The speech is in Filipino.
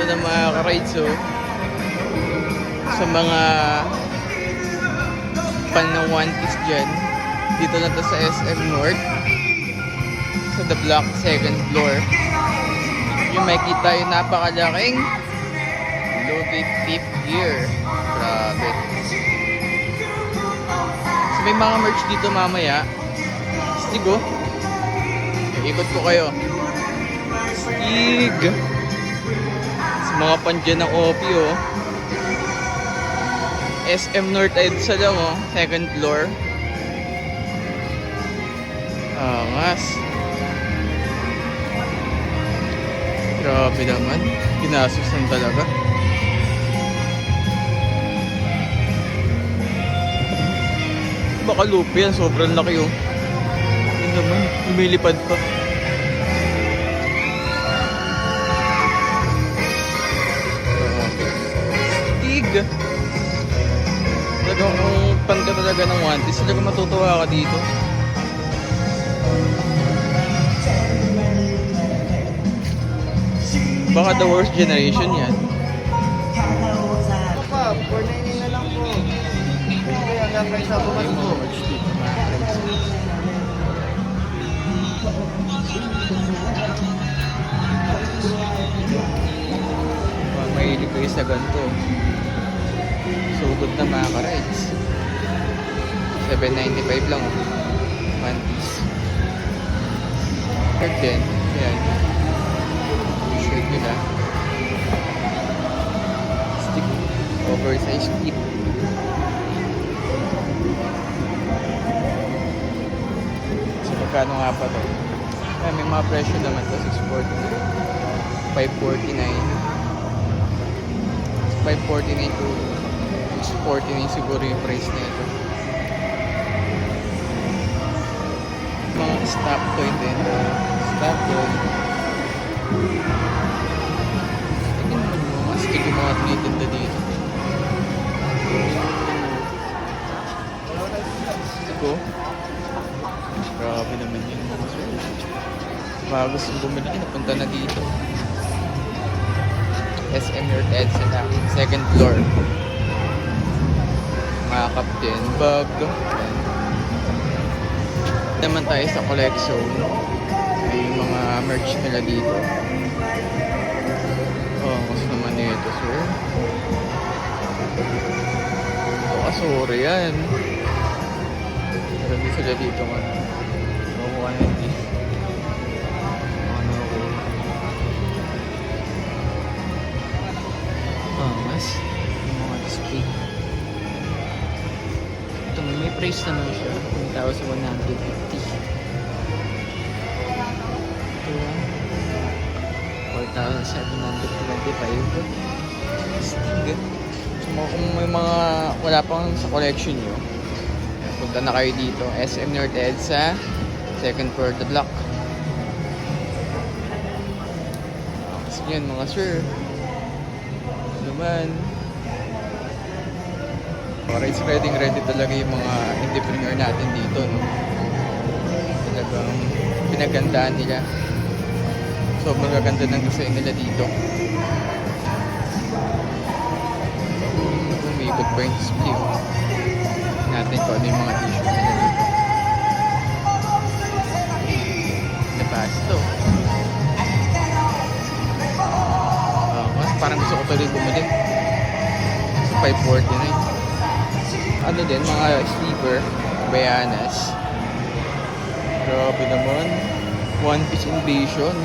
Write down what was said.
na mga ka-rides, oh. Sa mga pan ng One Piece dyan. Dito na to sa SM North. Sa the block, second floor. Yung makikita yung napakalaking Logi Tip Gear. Grabe. So may mga merch dito mamaya. Stig, oh. Ikot ko kayo. Stig. Sa mga pandyan ng OP, oh. SM North EDSA lang, oh. Second floor. Angas. Grabe naman. Ginasusan talaga. Baka lupi yan. Sobrang laki, oh. Yun naman. Lumilipad pa. Stig. Talagang kung pan ka talaga ng One Piece, talagang matutuwa ka dito. Baka the worst generation yan. Pa, 499 na lang po. Kaya hanggang kayo sa bukas po. Mahilig kayo sa ganito. Sugod na mga ka-rides. 795 lang, oh. One Piece. Third din. Ayan. T-shirt nila. Stick. Oversized tip. So magkano nga pa to? Ay, may mga presyo naman to. 649. 549. 549 to 649 siguro yung price na ito. Mga stop toy din. Stop toy. Tingnan mo mga stick yung mga tinitinda dito. Stick, oh. Grabe naman yun mga sir. Baka gusto bumili, napunta na dito. SM North EDSA na. Second floor. Mga captain bag. Ayan. Naman tayo sa collection. May mga merch nila dito. Oh, gusto naman nito, sir. Oh, sorry yan. Grabe sila dito man. Makuha na hindi. Mas yung mga display. Ito may price naman siya, 1,150. Ito 4,725. Stig. So kung may mga wala pang sa collection nyo, punta na kayo dito. SM North EDSA, second floor the block. So yun mga sir, naman. Alright, so ready talaga yung mga entrepreneur natin dito, no? Talagang pinagandaan nila. Sobrang gaganda ng design nila dito. Umikot pa yung display, oh. Natin kung ano yung mga t-shirt nila dito. Nebasto. Parang gusto ko tuloy bumili. So 549. Ano din, mga sleeper, Bayanas. Grabe naman. One Piece Invasion.